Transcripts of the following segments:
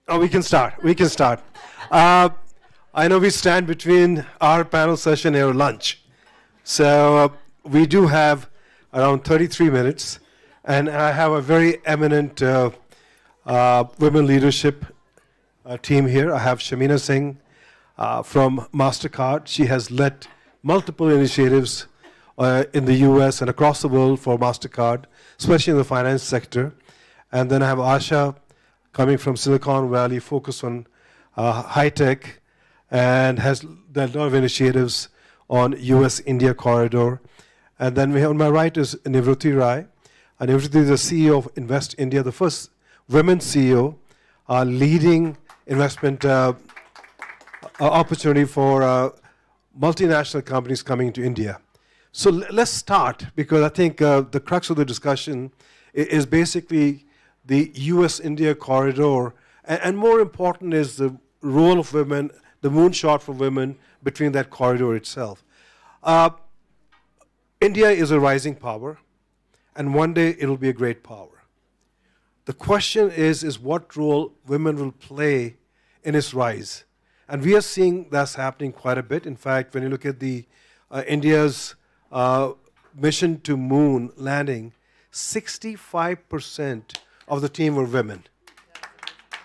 Oh, we can start. We can start. Uh, I know we stand between our panel session and our lunch. So we do have around 33 minutes. And I have a very eminent women leadership team here. I have Shamina Singh from MasterCard. She has led multiple initiatives in the US and across the world for MasterCard, especially in the finance sector. And then I have Asha coming from Silicon Valley, focused on high tech, and has done a lot of initiatives on US-India corridor. And then we have, on my right is Nivruti Rai. And Nivruti is the CEO of Invest India, the first women CEO, leading investment opportunity for multinational companies coming to India. So let's start, because I think the crux of the discussion is basically the US-India corridor, and more important is the role of women, the moonshot for women between that corridor itself. India is a rising power, and one day it'll be a great power. The question is what role women will play in its rise. And we are seeing that's happening quite a bit. In fact, when you look at the India's mission to moon landing, 65% of the team were women.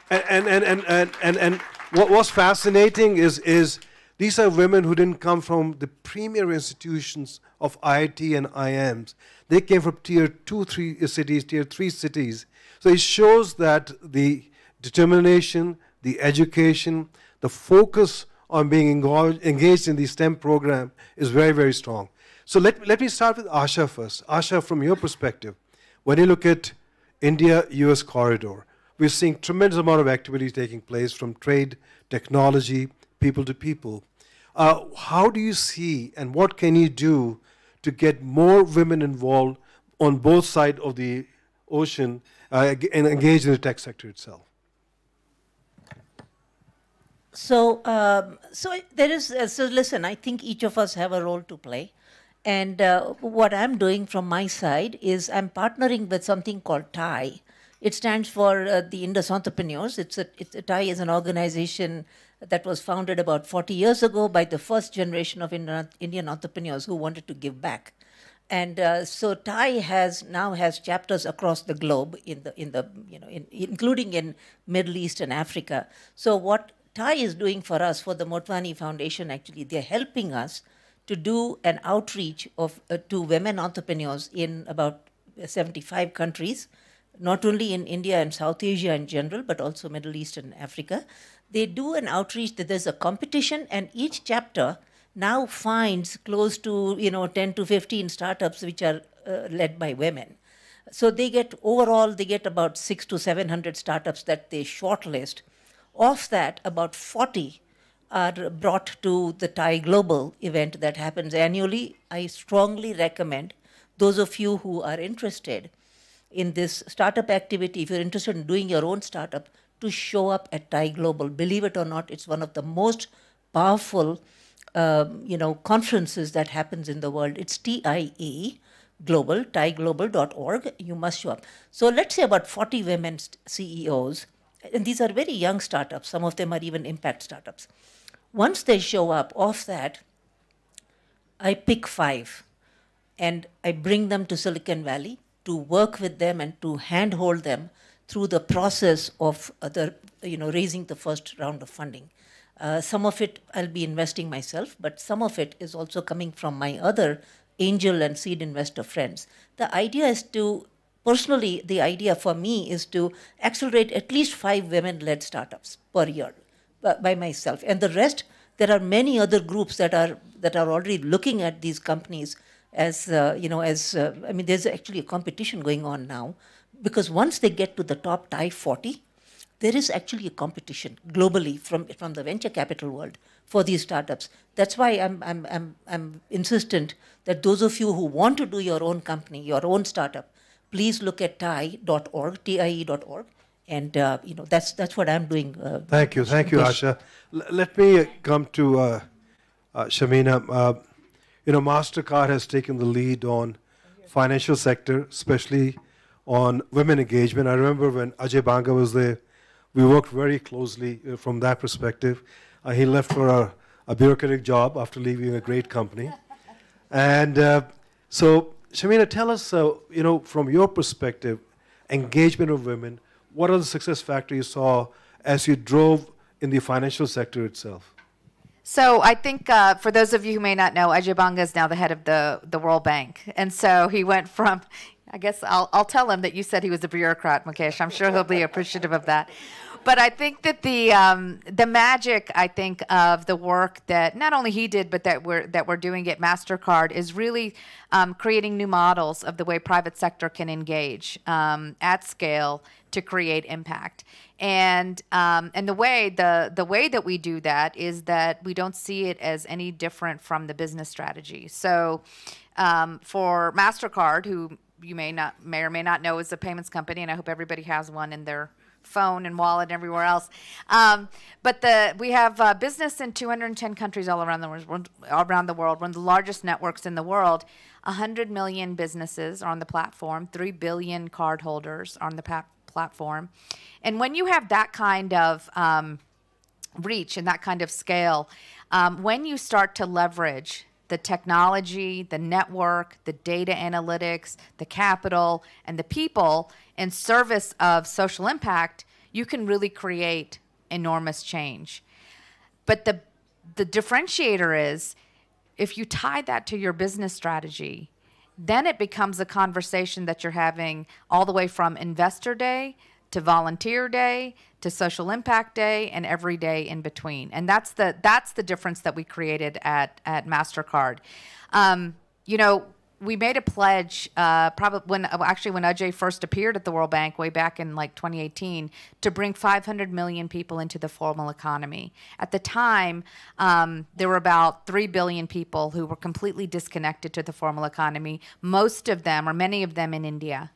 And what was fascinating is these are women who didn't come from the premier institutions of IIT and IIMs. They came from tier 2, 3 cities, tier 3 cities. So it shows that the determination, the education, the focus on being engaged in the STEM program is very, very strong. So let me start with Asha first. Asha, from your perspective, when you look at India-US corridor, we're seeing tremendous amount of activity taking place from trade, technology, people to people. How do you see and what can you do to get more women involved on both sides of the ocean and engaged in the tech sector itself? So, listen, I think each of us have a role to play. And what I'm doing from my side is I'm partnering with something called TIE. It stands for the Indus Entrepreneurs. TIE is an organization that was founded about 40 years ago by the first generation of Indian entrepreneurs who wanted to give back. And so TIE now has chapters across the globe, including in Middle East and Africa. So what TIE is doing for us, for the Motwani Foundation, actually, they're helping us to do an outreach to women entrepreneurs in about 75 countries, not only in India and South Asia in general, but also Middle East and Africa. They do an outreach that there's a competition, and each chapter now finds close to 10 to 15 startups which are led by women. So they get about 600 to 700 startups that they shortlist. Of that, about 40 are brought to the TIE Global event that happens annually. I strongly recommend those of you who are interested in this startup activity, if you're interested in doing your own startup, to show up at TIE Global. Believe it or not, it's one of the most powerful conferences that happens in the world. It's TIE Global, tieglobal.org. You must show up. So let's say about 40 women CEOs, and these are very young startups. Some of them are even impact startups. Once they show up, off that, I pick 5, and I bring them to Silicon Valley to work with them and to handhold them through the process of raising the first round of funding. Some of it I'll be investing myself, but some of it is also coming from my other angel and seed investor friends. The idea is personally, the idea for me is to accelerate at least 5 women-led startups per year by myself. And the rest, there are many other groups that are already looking at these companies as, there's actually a competition going on now, because once they get to the top TIE 40, there is actually a competition globally from the venture capital world for these startups. That's why I'm insistent that those of you who want to do your own company, your own startup, please look at tie.org, TIE.org, and that's what I'm doing. Thank you, Asha. Let me come to Shamina. MasterCard has taken the lead on financial sector, especially on women engagement. I remember when Ajay Banga was there, We worked very closely from that perspective. He left for a bureaucratic job after leaving a great company. And so, Shamina, tell us, from your perspective, engagement of women, what are the success factors you saw as you drove in the financial sector itself? So I think for those of you who may not know, Ajay Banga is now the head of the World Bank. And so he went from, I guess I'll tell him that you said he was a bureaucrat, Mukesh. I'm sure he'll be appreciative of that. But I think that the magic, I think, of the work that not only he did, but that we're doing at MasterCard is really creating new models of the way private sector can engage at scale to create impact. And the way that we do that is that we don't see it as any different from the business strategy. So for MasterCard, who you may or may not know is a payments company, and I hope everybody has one in their phone and wallet and everywhere else. But we have business in 210 countries all around the world, one of the largest networks in the world. 100 million businesses are on the platform, 3 billion cardholders on the platform. And when you have that kind of reach and that kind of scale, when you start to leverage the technology, the network, the data analytics, the capital, and the people in service of social impact, you can really create enormous change. But the differentiator is, if you tie that to your business strategy, then it becomes a conversation that you're having all the way from Investor Day to Volunteer Day to Social Impact Day and every day in between. And that's the difference that we created at MasterCard. We made a pledge probably when Ajay first appeared at the World Bank way back in like 2018 to bring 500 million people into the formal economy. At the time, there were about 3 billion people who were completely disconnected to the formal economy, most of them or many of them in India.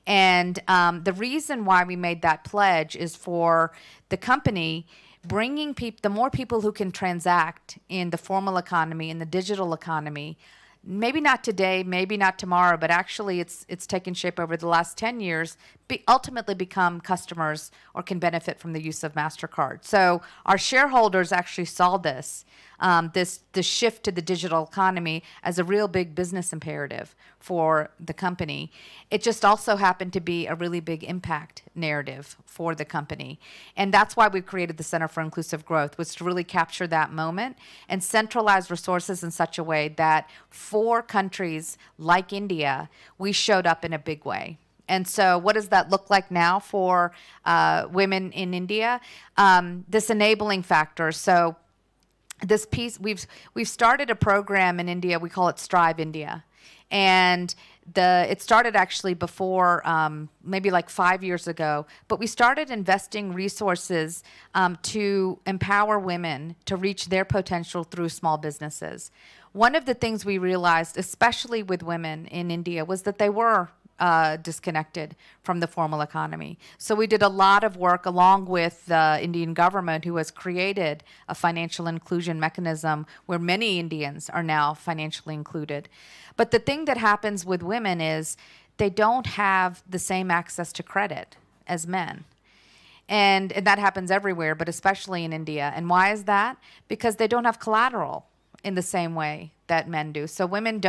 And the reason why we made that pledge is for the company bringing the more people who can transact in the formal economy, in the digital economy. Maybe not today, maybe not tomorrow, but actually it's taken shape over the last 10 years, ultimately become customers or can benefit from the use of MasterCard. So our shareholders actually saw this shift to the digital economy as a real big business imperative for the company. It just also happened to be a really big impact narrative for the company. And that's why we created the Center for Inclusive Growth, was to really capture that moment and centralize resources in such a way that for countries like India, we showed up in a big way. And so what does that look like now for women in India? This enabling factor. So this piece, we've started a program in India, we call it Strive India. And it started actually before, maybe like 5 years ago, but we started investing resources to empower women to reach their potential through small businesses. One of the things we realized, especially with women in India, was that they were disconnected from the formal economy. So we did a lot of work along with the Indian government, who has created a financial inclusion mechanism where many Indians are now financially included. But the thing that happens with women is they don't have the same access to credit as men. And that happens everywhere, but especially in India. And why is that? Because they don't have collateral in the same way that men do. So women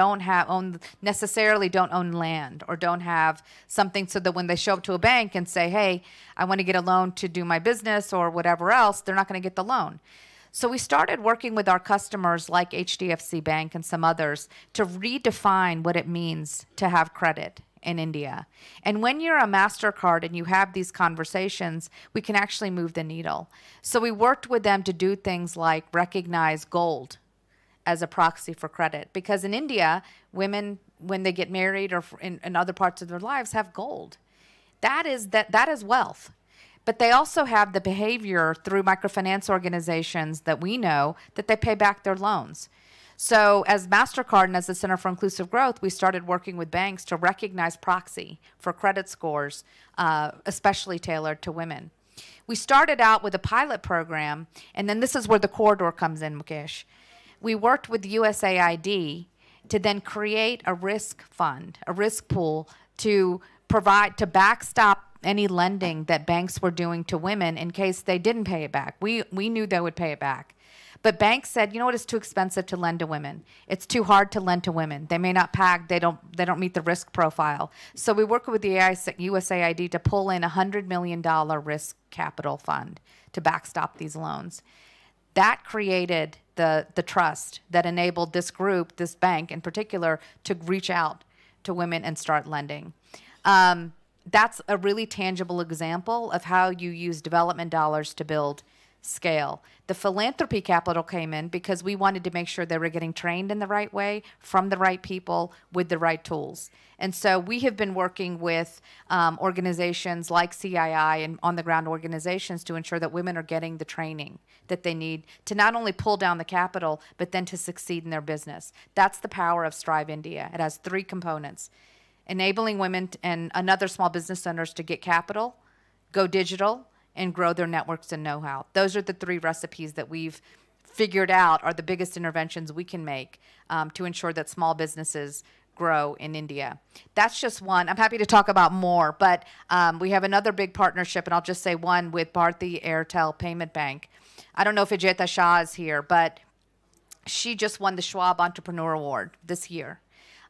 necessarily don't own land or don't have something so that when they show up to a bank and say, hey, I want to get a loan to do my business or whatever else, they're not going to get the loan. So we started working with our customers like HDFC Bank and some others to redefine what it means to have credit in India. And when you're a MasterCard and you have these conversations, we can actually move the needle. So we worked with them to do things like recognize gold as a proxy for credit. Because in India, women, when they get married or in other parts of their lives, have gold. That is wealth. But they also have the behavior through microfinance organizations that we know that they pay back their loans. So as MasterCard and as the Center for Inclusive Growth, we started working with banks to recognize proxy for credit scores, especially tailored to women. We started out with a pilot program, and then this is where the corridor comes in, Mukesh. We worked with USAID to then create a risk fund, a risk pool to backstop any lending that banks were doing to women in case they didn't pay it back. We knew they would pay it back. But banks said, you know what, it's too expensive to lend to women. It's too hard to lend to women. They may not pack, they don't meet the risk profile. So we work with the USAID to pull in $100 million risk capital fund to backstop these loans. That created the trust that enabled this group, this bank in particular, to reach out to women and start lending. That's a really tangible example of how you use development dollars to build scale. The philanthropy capital came in because we wanted to make sure they were getting trained in the right way, from the right people, with the right tools. And so we have been working with organizations like CII and on-the-ground organizations to ensure that women are getting the training that they need to not only pull down the capital, but then to succeed in their business. That's the power of Strive India. It has 3 components: enabling women and other small business owners to get capital, go digital, and grow their networks and know-how. Those are the 3 recipes that we've figured out are the biggest interventions we can make to ensure that small businesses grow in India. That's just one. I'm happy to talk about more, but we have another big partnership, and I'll just say one with Bharti Airtel Payment Bank. I don't know if Ajita Shah is here, but she just won the Schwab Entrepreneur Award this year.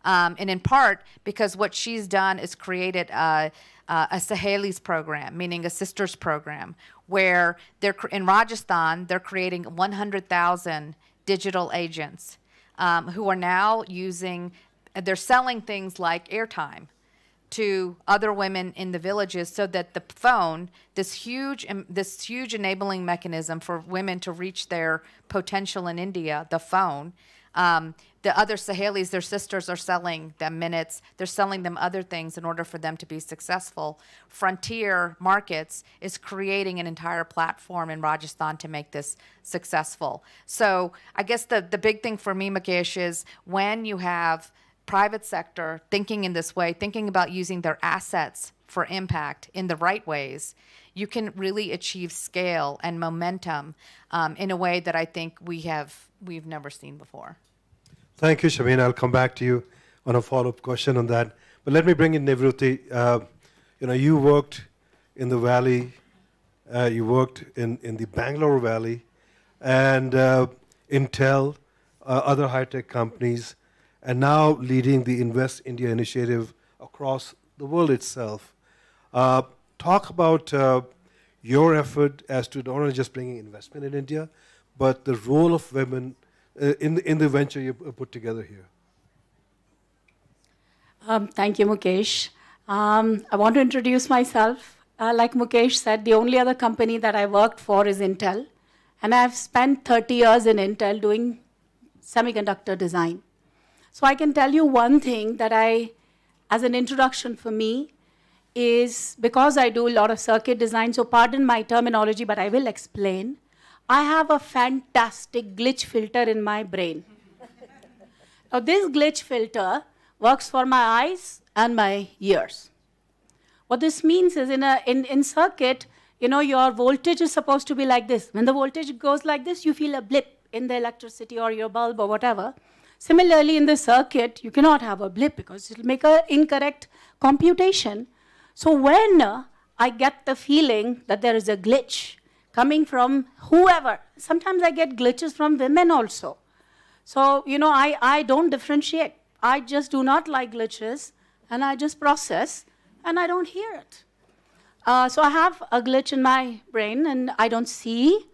And in part because what she's done is created a Sahelis program, meaning a sisters program, where they're in Rajasthan, they're creating 100,000 digital agents who are now they're selling things like airtime to other women in the villages, so that the phone, this huge enabling mechanism for women to reach their potential in India, the phone. The other Sahelis, their sisters, are selling them minutes. They're selling them other things in order for them to be successful. Frontier Markets is creating an entire platform in Rajasthan to make this successful. So I guess the big thing for me, Mukesh, is when you have private sector thinking in this way, thinking about using their assets for impact in the right ways, you can really achieve scale and momentum in a way that I think we've never seen before. Thank you, Shameen. I'll come back to you on a follow-up question on that. But let me bring in Nivruti. You worked in the Valley, you worked in the Bangalore Valley, and Intel, other high-tech companies, and now leading the Invest India initiative across the world itself. Talk about your effort as to not only just bringing investment in India, but the role of women in the venture you put together here. Thank you, Mukesh. I want to introduce myself. Like Mukesh said, the only other company that I worked for is Intel. And I've spent 30 years in Intel doing semiconductor design. So I can tell you one thing that as an introduction for me, is because I do a lot of circuit design, so pardon my terminology, but I will explain. I have a fantastic glitch filter in my brain. Now, this glitch filter works for my eyes and my ears. What this means is in circuit, your voltage is supposed to be like this. When the voltage goes like this, you feel a blip in the electricity or your bulb or whatever. Similarly, in the circuit, you cannot have a blip because it will make an incorrect computation. So when I get the feeling that there is a glitch coming from whoever, sometimes I get glitches from women also. So, I don't differentiate. I just do not like glitches, and I just process, and I don't hear it. So I have a glitch in my brain, and I don't see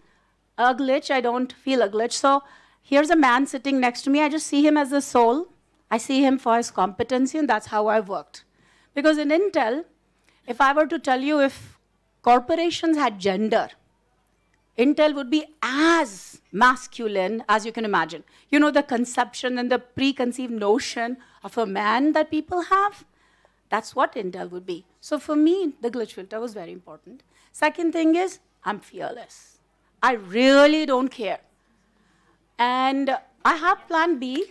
a glitch. I don't feel a glitch. So here's a man sitting next to me. I just see him as a soul. I see him for his competency, and that's how I've worked. Because in Intel, if I were to tell you if corporations had gender, Intel would be as masculine as you can imagine. The conception and the preconceived notion of a man that people have, that's what Intel would be. So for me, the glitch filter was very important. Second thing is, I'm fearless. I really don't care. And I have plan B.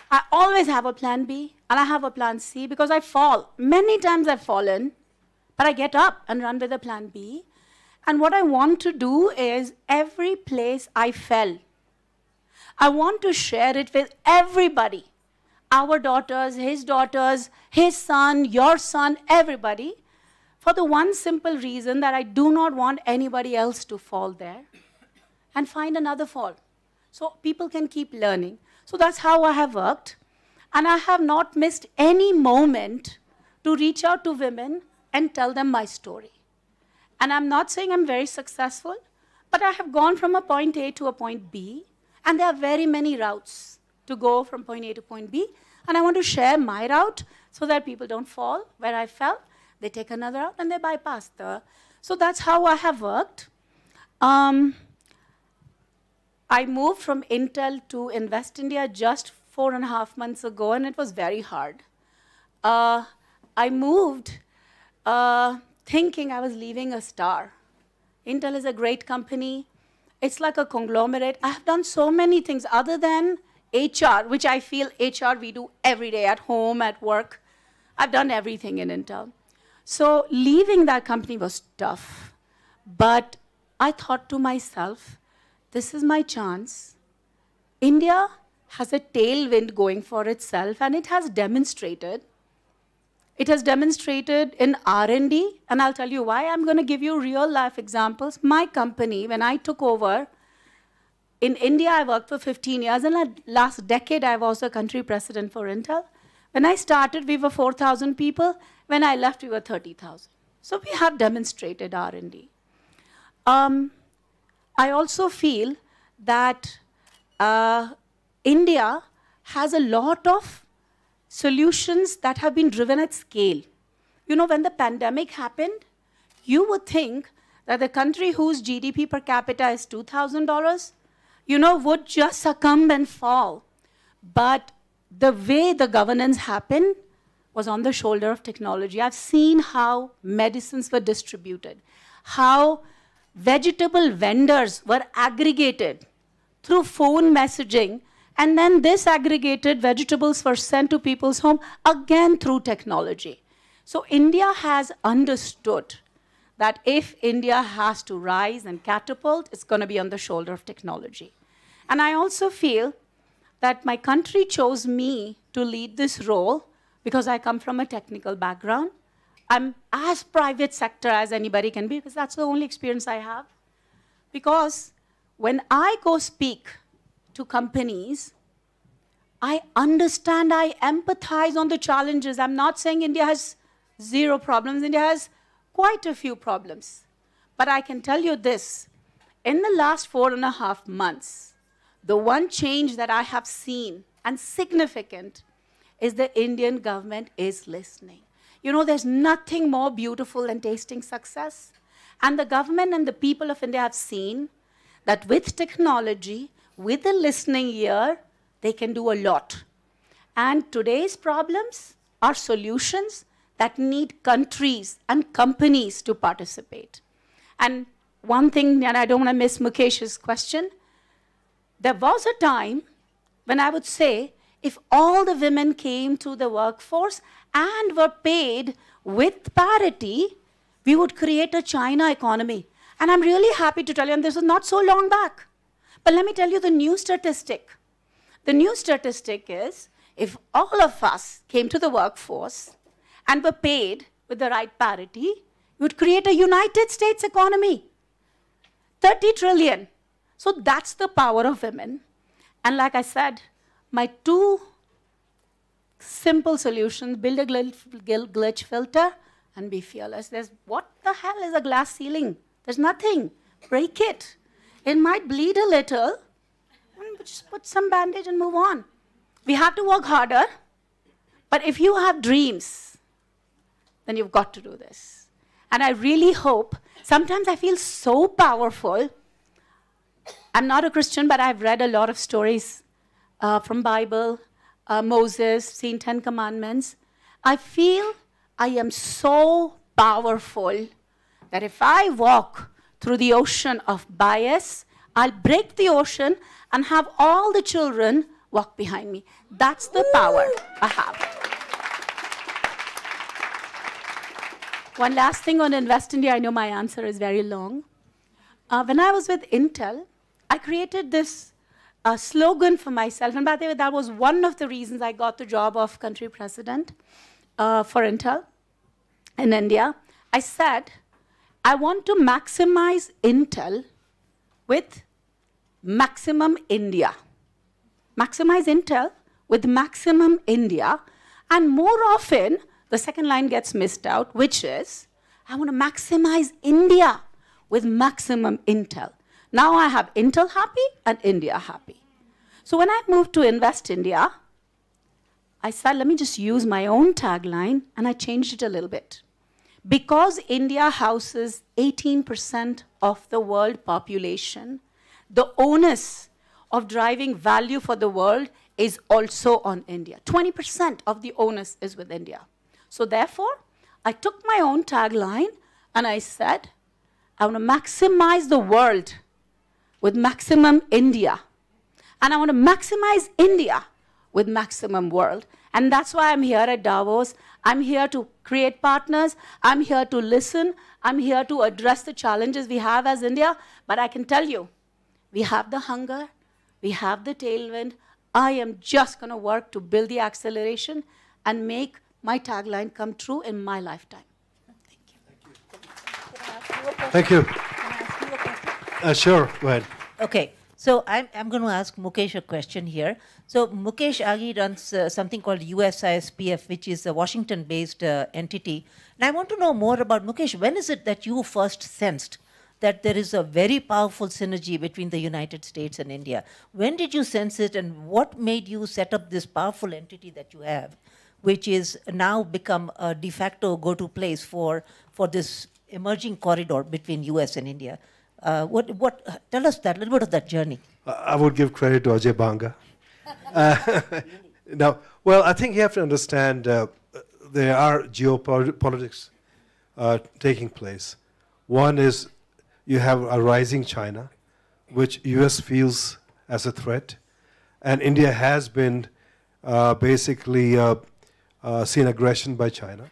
I always have a plan B, and I have a plan C because I fall. Many times I've fallen, but I get up and run with a plan B. And what I want to do is every place I fell, I want to share it with everybody. our daughters, his son, your son, everybody, for the one simple reason that I do not want anybody else to fall there and find another fall. So people can keep learning. So that's how I have worked. And I have not missed any moment to reach out to women and tell them my story. And I'm not saying I'm very successful, but I have gone from a point A to a point B, and there are very many routes to go from point A to point B. And I want to share my route so that people don't fall where I fell. They take another route and they bypass the. So that's how I have worked. I moved from Intel to Invest India just 4.5 months ago, and it was very hard. I moved thinking I was leaving a star. Intel is a great company. It's like a conglomerate. I have done so many things other than HR, which I feel HR we do every day at home, at work. I've done everything in Intel. So leaving that company was tough. But I thought to myself, this is my chance. India has a tailwind going for itself, and it has demonstrated. It has demonstrated in R&D, and I'll tell you why. I'm going to give you real-life examples. My company, when I took over, in India, I worked for 15 years, and last decade, I was the country president for Intel. When I started, we were 4,000 people. When I left, we were 30,000. So we have demonstrated R&D. I also feel that India has a lot of solutions that have been driven at scale. You know, when the pandemic happened, you would think that the country whose GDP per capita is $2,000, you know, would just succumb and fall. But the way the governance happened was on the shoulder of technology. I've seen how medicines were distributed, how vegetable vendors were aggregated through phone messaging, and then this aggregated vegetables were sent to people's home, again through technology. So India has understood that if India has to rise and catapult, it's going to be on the shoulder of technology. And I also feel that my country chose me to lead this role because I come from a technical background. I'm as private sector as anybody can be because that's the only experience I have. Because when I go speak to companies, I understand, I empathize on the challenges. I'm not saying India has zero problems. India has quite a few problems. But I can tell you this, in the last 4.5 months, the one change that I have seen, and significant, is the Indian government is listening. You know, there's nothing more beautiful than tasting success. And the government and the people of India have seen that with technology, with a listening ear, they can do a lot. And today's problems are solutions that need countries and companies to participate. And one thing, and I don't want to miss Mukesh's question, there was a time when I would say, if all the women came to the workforce and were paid with parity, we would create a China economy. And I'm really happy to tell you, and this is not so long back, but let me tell you the new statistic. The new statistic is, if all of us came to the workforce and were paid with the right parity, we would create a United States economy. 30 trillion. So that's the power of women. And like I said, my two simple solutions, build a glitch filter and be fearless. What the hell is a glass ceiling? There's nothing. Break it. It might bleed a little. Just put some bandage and move on. We have to work harder. But if you have dreams, then you've got to do this. And I really hope, sometimes I feel so powerful. I'm not a Christian, but I've read a lot of stories from Bible, Moses, seen 10 Commandments. I feel I am so powerful that if I walk through the ocean of bias, I'll break the ocean and have all the children walk behind me. That's the power I have. One last thing on Invest India. I know my answer is very long. When I was with Intel, I created this a slogan for myself. And by the way, that was one of the reasons I got the job of country president for Intel in India. I said, I want to maximize Intel with maximum India. Maximize Intel with maximum India. And more often, the second line gets missed out, which is, I want to maximize India with maximum Intel. Now I have Intel happy and India happy. So when I moved to Invest India, I said, let me just use my own tagline, and I changed it a little bit. Because India houses 18% of the world population, the onus of driving value for the world is also on India. 20% of the onus is with India. So therefore, I took my own tagline and I said, I want to maximize the world with maximum India. And I want to maximize India with maximum world. And that's why I'm here at Davos. I'm here to create partners. I'm here to listen. I'm here to address the challenges we have as India. But I can tell you, we have the hunger. We have the tailwind. I am just going to work to build the acceleration and make my tagline come true in my lifetime. Thank you. Can I ask you a question? Sure, go ahead. Okay, so I'm going to ask Mukesh a question here. So Mukesh Agi runs something called USISPF, which is a Washington-based entity. And I want to know more about, Mukesh, when is it that you first sensed that there is a very powerful synergy between the United States and India? When did you sense it, and what made you set up this powerful entity that you have, which is now become a de facto go-to place for this emerging corridor between US and India? Tell us that, a little bit of that journey. I would give credit to Ajay Banga. Now, well, I think you have to understand there are geopolitics taking place. One is you have a rising China, which US feels as a threat, and India has been basically seen aggression by China.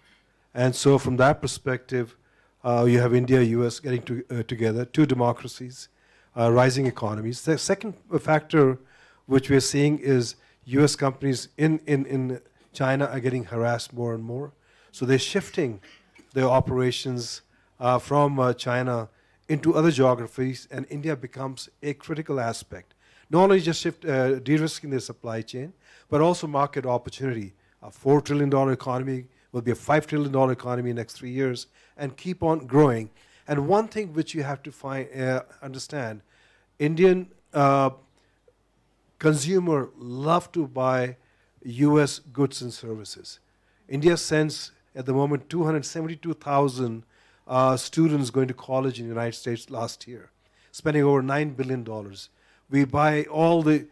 And so from that perspective, you have India, US getting together, two democracies, rising economies. The second factor which we're seeing is US companies in China are getting harassed more and more. So they're shifting their operations from China into other geographies, and India becomes a critical aspect. Not only just de-risking their supply chain, but also market opportunity. A $4 trillion economy will be a $5 trillion economy in the next 3 years and keep on growing. And one thing which you have to understand, Indian consumer love to buy US goods and services. India sends, at the moment, 272,000 students going to college in the United States last year, spending over $9 billion. We buy all the,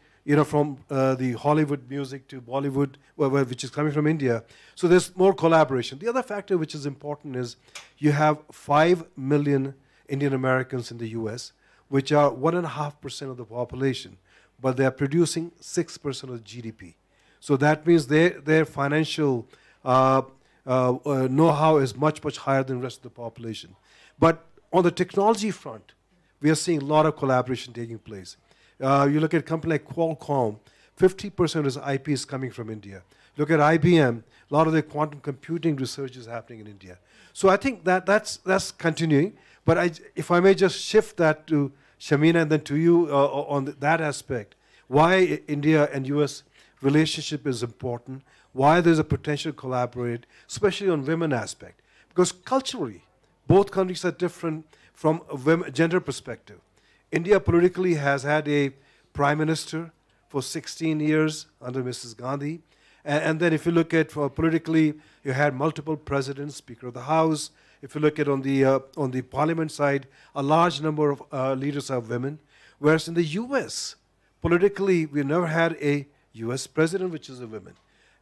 from the Hollywood music to Bollywood, which is coming from India. So there's more collaboration. The other factor which is important is you have 5 million Indian Americans in the US, which are 1.5% of the population, but they're producing 6% of GDP. So that means their financial know-how is much, much higher than the rest of the population. But on the technology front, we are seeing a lot of collaboration taking place. You look at a company like Qualcomm, 50% of its IP is coming from India. Look at IBM, a lot of their quantum computing research is happening in India. So I think that's continuing. But if I may just shift that to Shamina and then to you on that aspect, why India and US relationship is important, why there's a potential to collaborate, especially on women aspect. Because culturally, both countries are different from a gender perspective. India politically has had a prime minister for 16 years under Mrs. Gandhi. And then if you look at politically, you had multiple presidents, Speaker of the House. If you look at on the parliament side, a large number of leaders are women. Whereas in the US, politically, we never had a US president, which is a woman.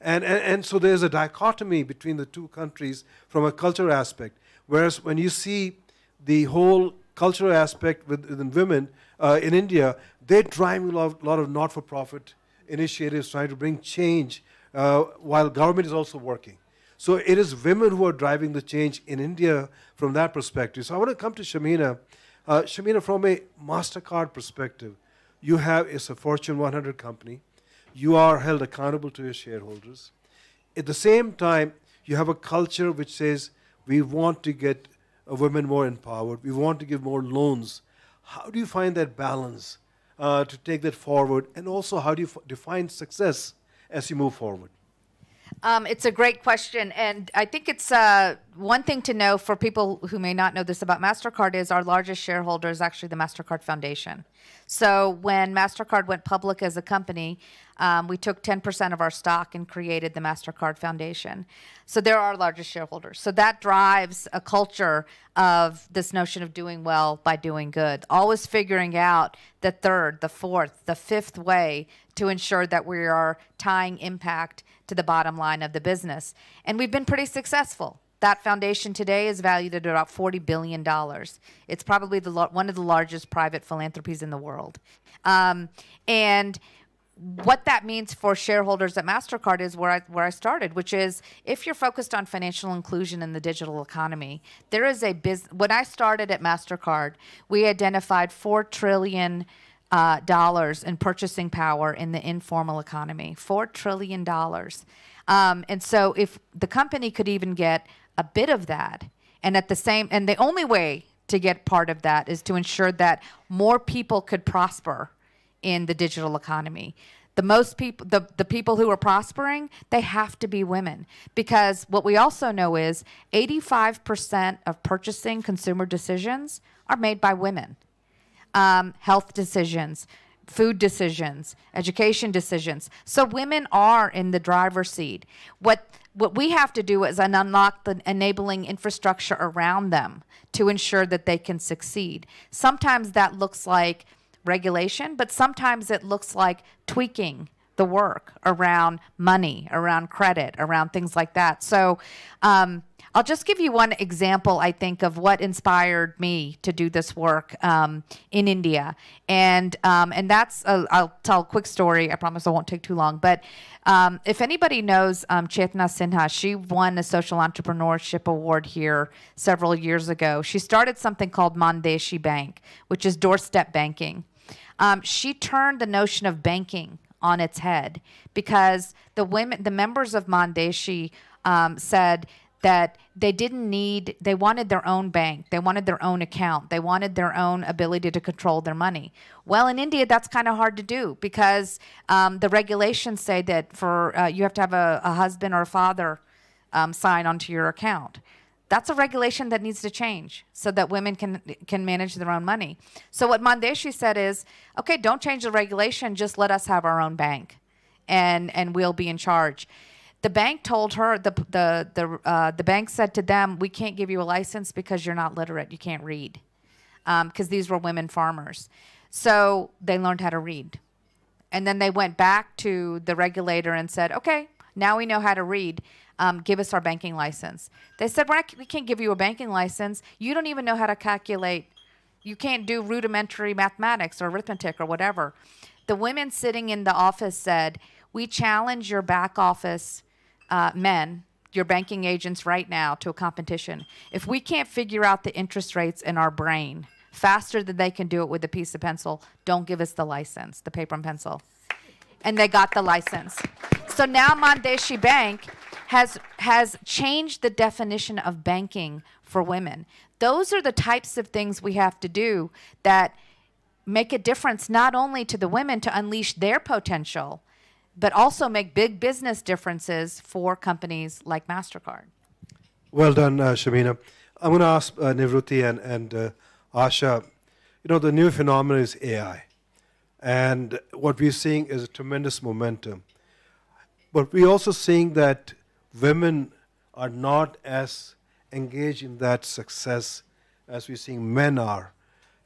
And so there's a dichotomy between the two countries from a cultural aspect. Whereas when you see the whole cultural aspect within women in India, they're driving a lot of not-for-profit initiatives trying to bring change while government is also working. So it is women who are driving the change in India from that perspective. So I want to come to Shamina. Shamina, from a MasterCard perspective, It's a Fortune 100 company. You are held accountable to your shareholders. At the same time, you have a culture which says we want to get women more empowered. We want to give more loans. How do you find that balance to take that forward? And also, how do you define success as you move forward? It's a great question, and I think it's one thing to know for people who may not know this about MasterCard is our largest shareholder is actually the MasterCard Foundation. So when MasterCard went public as a company, we took 10% of our stock and created the MasterCard Foundation. So they're our largest shareholders. So that drives a culture of this notion of doing well by doing good, always figuring out the third, the fourth, the fifth way to ensure that we are tying impact to the bottom line of the business. And we've been pretty successful. That foundation today is valued at about $40 billion. It's probably one of the largest private philanthropies in the world. And what that means for shareholders at MasterCard is where I started, which is if you're focused on financial inclusion in the digital economy, there is a business. When I started at MasterCard, we identified $4 trillion in purchasing power in the informal economy, $4 trillion. And so if the company could even get a bit of that, and the only way to get part of that is to ensure that more people could prosper in the digital economy. The people who are prospering, they have to be women, because what we also know is 85% of purchasing consumer decisions are made by women. Health decisions, food decisions, education decisions. So women are in the driver's seat. What we have to do is unlock the enabling infrastructure around them to ensure that they can succeed. Sometimes that looks like regulation, but sometimes it looks like tweaking the work around money, around credit, around things like that. So I'll just give you one example, I think, of what inspired me to do this work in India. And that's, I'll tell a quick story. I promise I won't take too long. But if anybody knows Chetna Sinha, she won a social entrepreneurship award here several years ago. She started something called Mandeshi Bank, which is doorstep banking. She turned the notion of banking on its head because the members of Mandeshi said that they wanted their own bank, they wanted their own account, they wanted their own ability to control their money. Well, in India, that's kind of hard to do because the regulations say that you have to have a husband or a father sign onto your account. That's a regulation that needs to change so that women can manage their own money. So what Mandeshi said is, okay, don't change the regulation, just let us have our own bank, and we'll be in charge. The bank told her, the bank said to them, we can't give you a license because you're not literate, you can't read, because these were women farmers. So they learned how to read. And then they went back to the regulator and said, okay, now we know how to read. Give us our banking license. They said, we can't give you a banking license. You don't even know how to calculate. You can't do rudimentary mathematics or arithmetic or whatever. The women sitting in the office said, we challenge your back office men, your banking agents right now, to a competition. If we can't figure out the interest rates in our brain faster than they can do it with a piece of pencil, don't give us the license, the paper and pencil. And they got the license. So now Mandeshi Bank has changed the definition of banking for women. Those are the types of things we have to do that make a difference not only to the women to unleash their potential, but also make big business differences for companies like MasterCard. Well done, Shamina. I'm going to ask Nivruti and Asha, the new phenomenon is AI. And what we're seeing is a tremendous momentum. But we're also seeing that women are not as engaged in that success as we're seeing men are.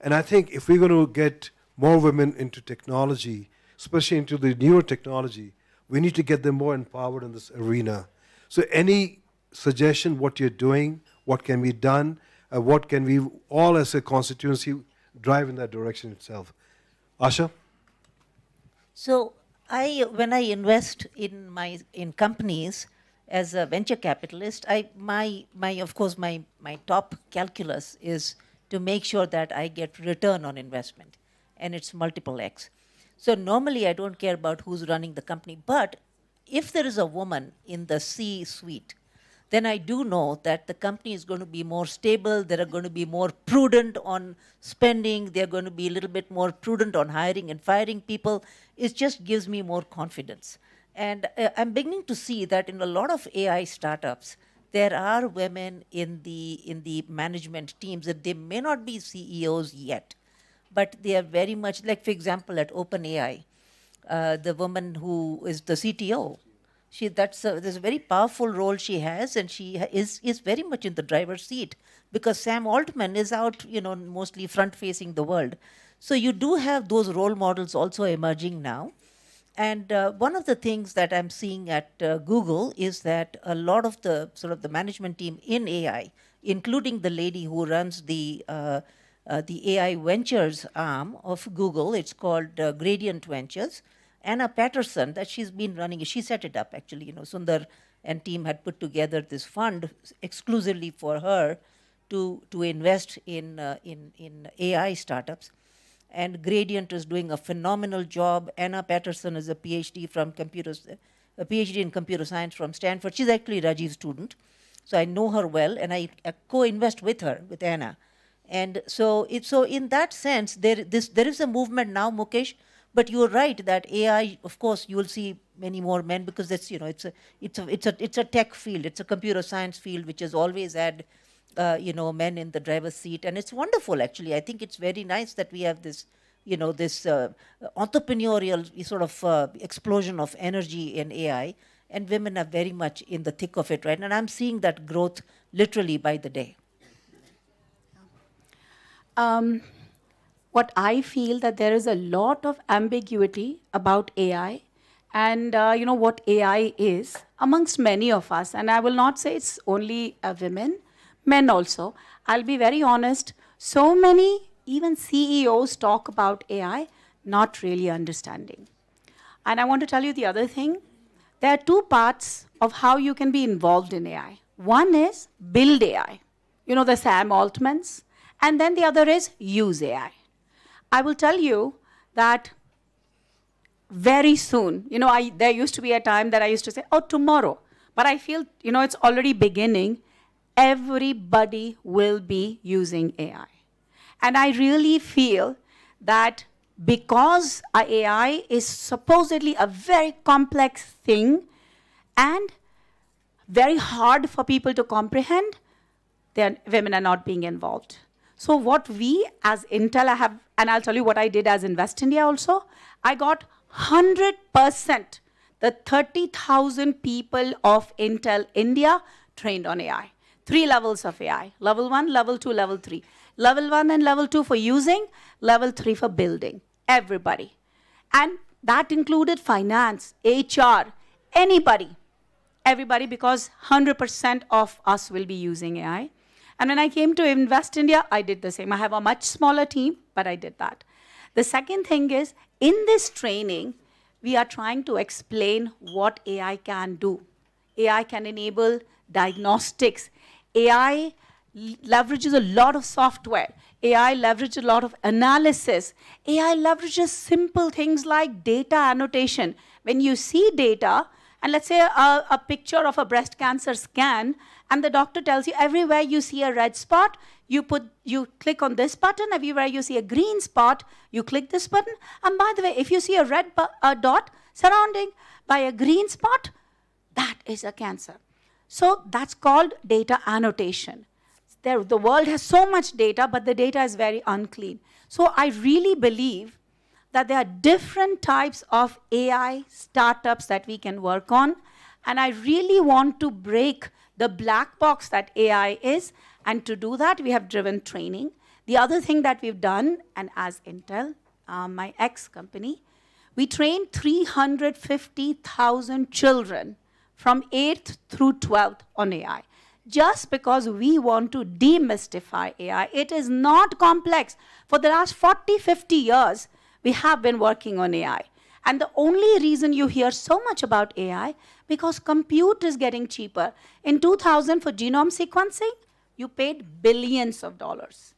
And I think if we're going to get more women into technology, especially into the newer technology, we need to get them more empowered in this arena. So any suggestion, what you're doing, what can be done, what can we all as a constituency drive in that direction itself? Asha? So when I invest in companies as a venture capitalist, my top calculus is to make sure that I get return on investment, and it's multiple X. So normally I don't care about who's running the company, but if there is a woman in the C-suite, then I do know that the company is going to be more stable, they're going to be more prudent on spending, they're going to be a little bit more prudent on hiring and firing people. It just gives me more confidence. And I'm beginning to see that in a lot of AI startups, there are women in the management teams that they may not be CEOs yet, but they are very much, like for example at OpenAI, the woman who is the CTO, there's a very powerful role she has, and she is very much in the driver's seat because Sam Altman is out, mostly front-facing the world. So you do have those role models also emerging now. And one of the things that I'm seeing at Google is that a lot of the sort of the management team in AI, including the lady who runs the AI Ventures arm of Google, it's called Gradient Ventures, Anna Patterson, that she's been running, she set it up actually, Sundar and team had put together this fund exclusively for her to invest in AI startups. And Gradient is doing a phenomenal job. Anna Patterson is a PhD in computer science from Stanford. She's actually Rajiv's student. So I know her well, and I co-invest with her, with Anna. And so in that sense, there is a movement now, Mukesh. But you're right that AI, of course, you will see many more men because it's a tech field, it's a computer science field which has always had men in the driver's seat, and it's wonderful actually. I think it's very nice that we have this entrepreneurial sort of explosion of energy in AI, and women are very much in the thick of it, right? And I'm seeing that growth literally by the day. What I feel that there is a lot of ambiguity about AI and what AI is amongst many of us. And I will not say it's only women, men also. I'll be very honest, so many even CEOs talk about AI, not really understanding. And I want to tell you the other thing. There are two parts of how you can be involved in AI. One is build AI, the Sam Altmans, and then the other is use AI. I will tell you that very soon, there used to be a time that I used to say, oh, tomorrow. But I feel, it's already beginning. Everybody will be using AI. And I really feel that because AI is supposedly a very complex thing and very hard for people to comprehend, women are not being involved. So what we as Intel have, and I'll tell you what I did as Invest India also, I got 100% the 30,000 people of Intel India trained on AI. 3 levels of AI, level 1, level 2, level 3. Level 1 and level 2 for using, level 3 for building, everybody. And that included finance, HR, anybody, everybody, because 100% of us will be using AI. And when I came to Invest India, I did the same. I have a much smaller team, but I did that. The second thing is, in this training, we are trying to explain what AI can do. AI can enable diagnostics. AI leverages a lot of software. AI leverages a lot of analysis. AI leverages simple things like data annotation. When you see data, and let's say a picture of a breast cancer scan, and the doctor tells you everywhere you see a red spot, you click on this button. Everywhere you see a green spot, you click this button. And by the way, if you see a red dot surrounding by a green spot, that is a cancer. So that's called data annotation. The world has so much data, but the data is very unclean. So I really believe that there are different types of AI startups that we can work on. And I really want to break the black box that AI is. And to do that, we have driven training. The other thing that we've done, and as Intel, my ex-company, we trained 350,000 children from 8th through 12th on AI. Just because we want to demystify AI. It is not complex. For the last 40, 50 years, we have been working on AI. And the only reason you hear so much about AI, because compute is getting cheaper. In 2000, for genome sequencing, you paid billions of dollars.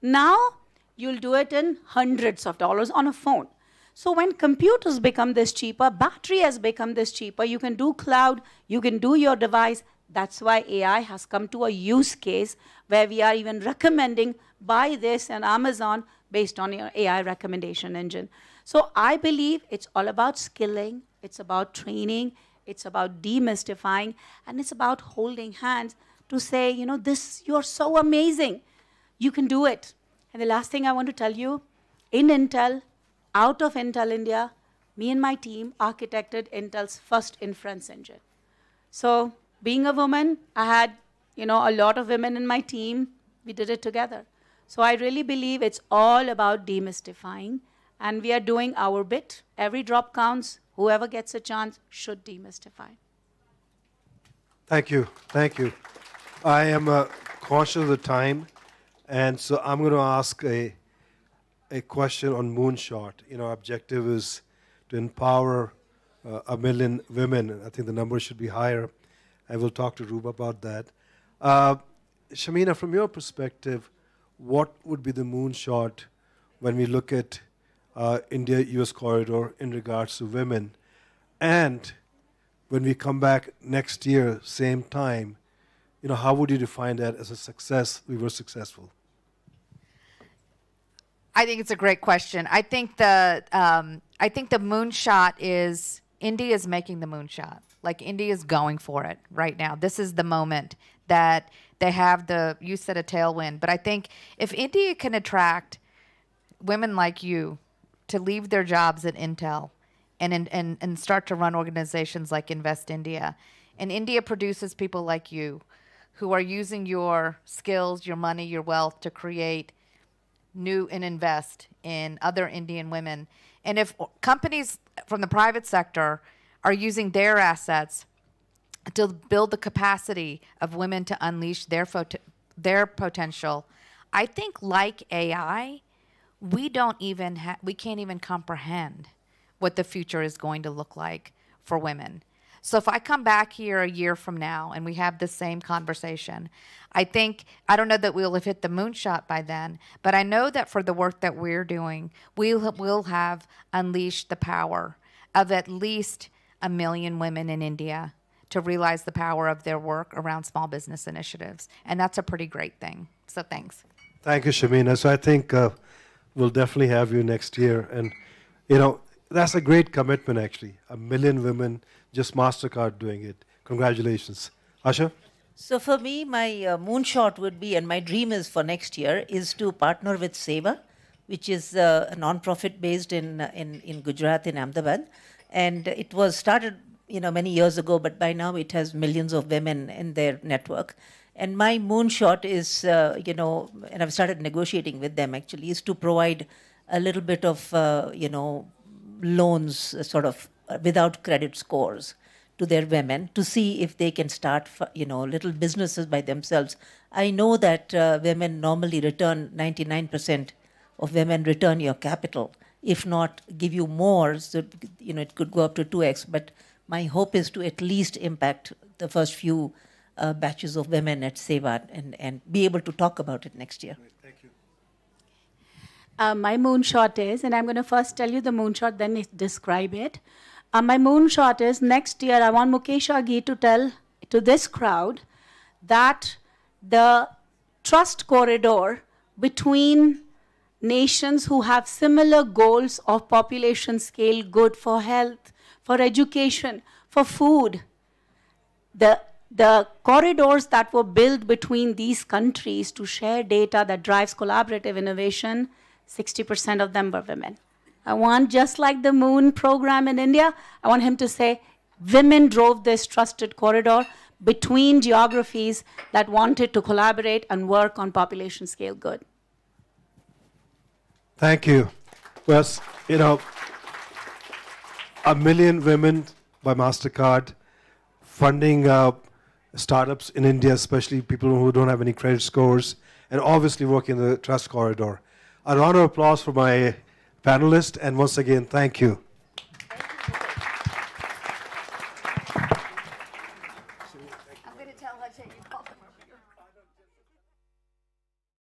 Now, you'll do it in hundreds of dollars on a phone. So when computers become this cheaper, battery has become this cheaper, you can do cloud, you can do your device. That's why AI has come to a use case where we are even recommending buy this on Amazon based on your AI recommendation engine. So I believe it's all about skilling, it's about training, it's about demystifying, and it's about holding hands to say, you know, this, you're so amazing. You can do it. And the last thing I want to tell you, in Intel, out of Intel India, me and my team architected Intel's first inference engine. So being a woman, I had, you know, a lot of women in my team. We did it together. So I really believe it's all about demystifying, and we are doing our bit. Every drop counts. Whoever gets a chance should demystify. Thank you. Thank you. I am conscious of the time, and so I'm going to ask a question on Moonshot. You know, our objective is to empower 1 million women. I think the number should be higher. I will talk to Ruba about that. Shamina, from your perspective, what would be the moonshot when we look at India-US corridor in regards to women? And when we come back next year, same time, you know, how would you define that as a success? We were successful. I think it's a great question. I think the moonshot is India is making the moonshot. Like India is going for it right now. This is the moment that they have the, you said a tailwind, but I think if India can attract women like you to leave their jobs at Intel and start to run organizations like Invest India, and India produces people like you who are using your skills, your money, your wealth to create new and invest in other Indian women. And if companies from the private sector are using their assets to build the capacity of women to unleash their potential, I think like AI, we can't even comprehend what the future is going to look like for women. So if I come back here a year from now and we have the same conversation, I don't know that we'll have hit the moonshot by then, but I know that for the work that we're doing, we'll have unleashed the power of at least 1 million women in India to realize the power of their work around small business initiatives. And that's a pretty great thing. So thanks. Thank you, Shamina. So I think we'll definitely have you next year. And, you know, that's a great commitment, actually. 1 million women, just MasterCard doing it. Congratulations. Asha? So for me, my moonshot would be, and my dream is for next year, is to partner with Seva, which is a non-profit based in Gujarat, in Ahmedabad. And it was started, you know, many years ago, but by now it has millions of women in their network. And my moonshot is, you know, and I've started negotiating with them actually, is to provide a little bit of, you know, loans sort of without credit scores to their women to see if they can start, you know, little businesses by themselves. I know that women normally return, 99% of women return your capital, if not give you more, so, you know, it could go up to 2x. But my hope is to at least impact the first few batches of women at Seva and be able to talk about it next year. Thank you. My moonshot is, and I'm going to first tell you the moonshot, then describe it. My moonshot is next year, I want Mukesh Aghi to tell to this crowd that the trust corridor between nations who have similar goals of population scale, good for health, for education, for food, the corridors that were built between these countries to share data that drives collaborative innovation, 60% of them were women. I want, just like the Moon program in India, I want him to say, women drove this trusted corridor between geographies that wanted to collaborate and work on population scale good. Thank you. Well, you know, 1 million women by MasterCard, funding startups in India, especially people who don't have any credit scores, and obviously working in the trust corridor. A round of applause for my panelists, and once again, thank you.